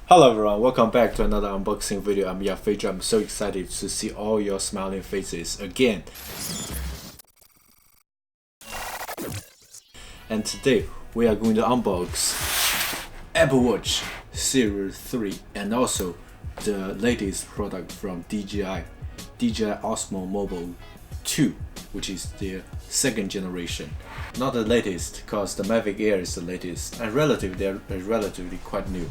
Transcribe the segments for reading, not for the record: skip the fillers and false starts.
Hello everyone, welcome back to another unboxing video. I'm Yafeja. I'm so excited to see all your smiling faces again. And today we are going to unbox Apple Watch Series 3 and also the latest product from DJI OSMO Mobile 2, which is the second generation. Not the latest, because the Mavic Air is the latest, and they're relatively quite new.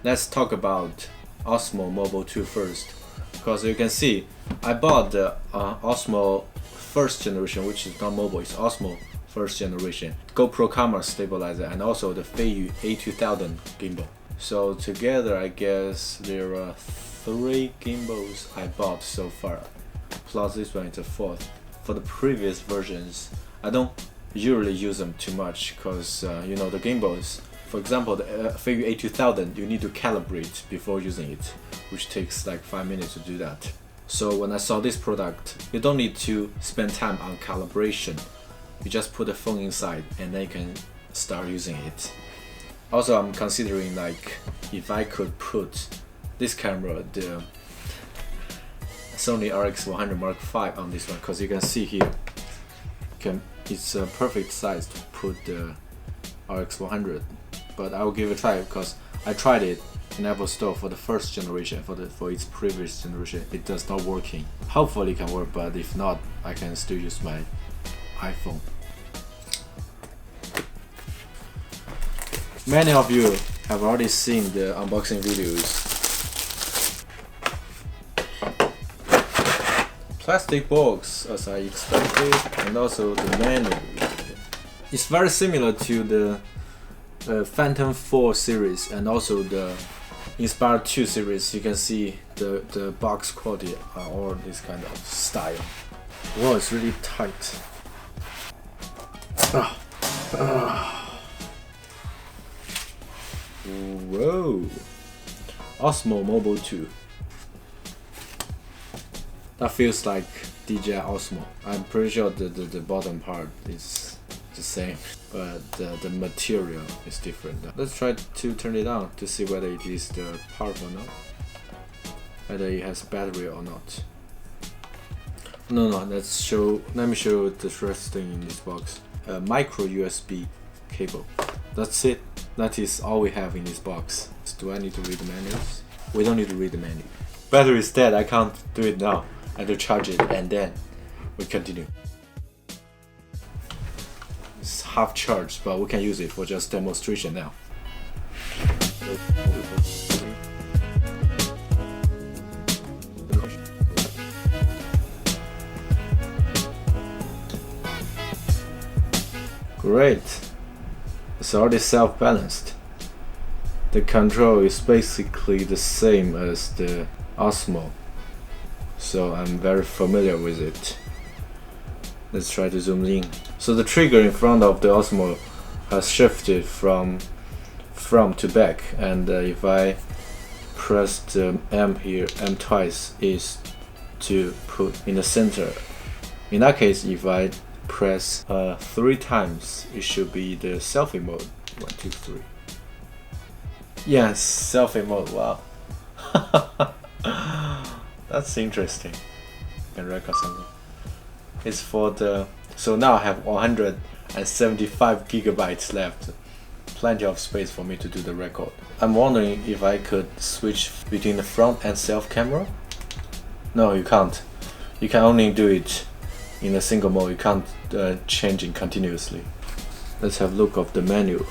Let's talk about OSMO Mobile 2 first, because you can see I bought the OSMO first generation, which is not mobile, it's OSMO first generation, GoPro camera stabilizer, and also the Feiyu A2000 gimbal. So together I guess there are 3 gimbals I bought so far, plus this one is the 4th. For the previous versions, I don't usually use them too much because you know, the gimbals, for example the Feiyu A2000, you need to calibrate before using it, which takes like 5 minutes to do that. So when I saw this product, you don't need to spend time on calibration, you just put the phone inside and then you can start using it. Also, I'm considering like if I could put this camera, the Sony RX100 Mark V on this one, because you can see here it's a perfect size to put the RX100, but I will give it a try because I tried it in Apple Store for the first generation, for its previous generation. It does not working. Hopefully it can work, but if not, I can still use my iPhone. Many of you have already seen the unboxing videos. Plastic box as I expected, and also the manual. It's very similar to the Phantom 4 series and also the Inspire 2 series. You can see the box quality are all this kind of style. Wow, it's really tight. Whoa! OSMO Mobile 2. That feels like DJI OSMO. I'm pretty sure the bottom part is the same, but the material is different. Let's try to turn it on to see whether it is the powerful or not, whether it has battery or not. No, let me show the first thing in this box. A micro USB cable. That's it. That is all we have in this box. Do I need to read the manuals? We don't need to read the manual. Battery is dead, I can't do it now. I have to charge it and then we continue. It's half charged, but we can use it for just demonstration now. Great. It's already self-balanced. The control is basically the same as the OSMO, so I'm very familiar with it. Let's try to zoom in. So the trigger in front of the OSMO has shifted from front to back, and if I press the M here, M twice is to put in the center. In that case, if I press 3 times, it should be the selfie mode. 1, 2, 3. Yes, selfie mode. Wow. That's interesting. I can record something. It's for the, so now I have 175 gigabytes left. Plenty of space for me to do the record. I'm wondering if I could switch between the front and self camera. No, you can't. You can only do it in a single mode. You can't change it continuously. Let's have a look of the menu.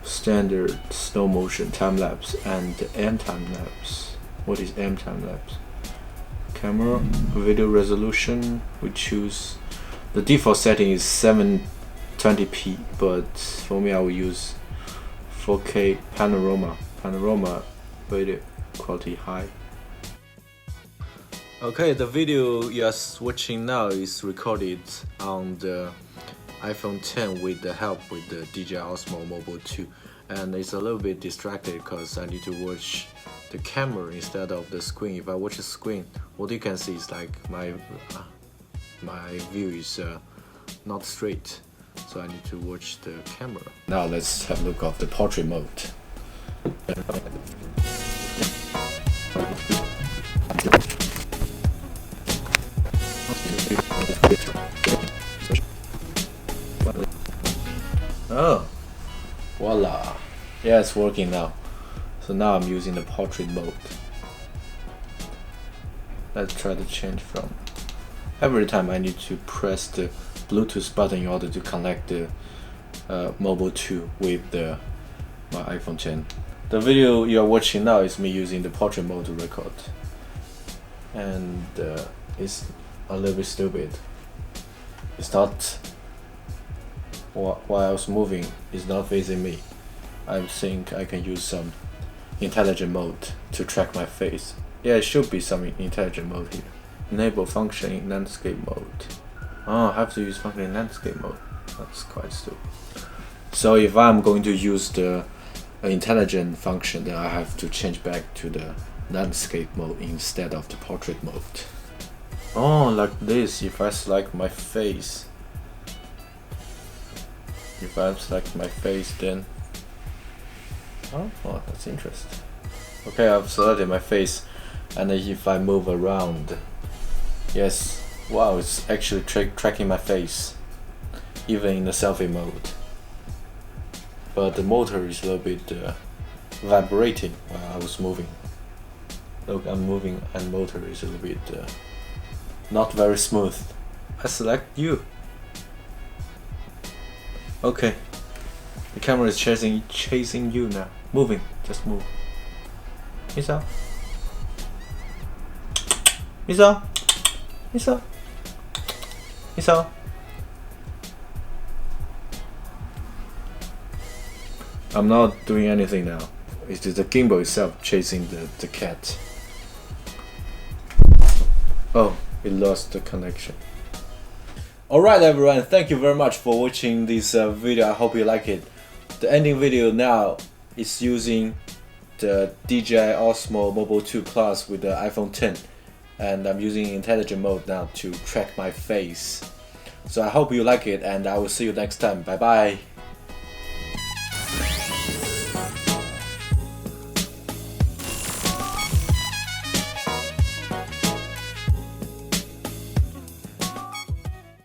Standard, slow motion, time lapse, and M time lapse. What is M time lapse? Camera, video resolution. We choose the default setting is 720p, but for me I will use 4K panorama video quality high. Okay, the video you are watching now is recorded on the iPhone 10 with the help with the DJI OSMO Mobile 2, and it's a little bit distracted because I need to watch the camera instead of the screen. If I watch the screen, what you can see is like my view is not straight. So I need to watch the camera. Now let's have a look at the portrait mode. Oh, voila. Yeah, it's working now. So now I'm using the portrait mode. Let's try to change from. Every time I need to press the Bluetooth button in order to connect the Mobile2 with my iPhone 10. The video you are watching now is me using the portrait mode to record. And it's a little bit stupid. It's not, while I was moving, it's not facing me. I think I can use some intelligent mode to track my face. Yeah, it should be some intelligent mode here. Enable function in landscape mode. Oh, I have to use function in landscape mode. That's quite stupid. So if I'm going to use the intelligent function, then I have to change back to the landscape mode instead of the portrait mode. Oh, like this. If I select my face, then oh, that's interesting. Okay, I've selected my face, and if I move around, yes, wow, it's actually tracking my face, even in the selfie mode. But the motor is a little bit vibrating while I was moving. Look, I'm moving, and motor is a little bit not very smooth. I select you. Okay, the camera is chasing you now. Moving, just move. Miso. Miso. Miso. Miso. I'm not doing anything now. It's just the gimbal itself chasing the cat. Oh, it lost the connection. Alright everyone, thank you very much for watching this video. I hope you like it. The ending video now is using the DJI Osmo Mobile 2 Plus with the iPhone 10, and I'm using intelligent mode now to track my face. So I hope you like it, and I will see you next time. Bye bye.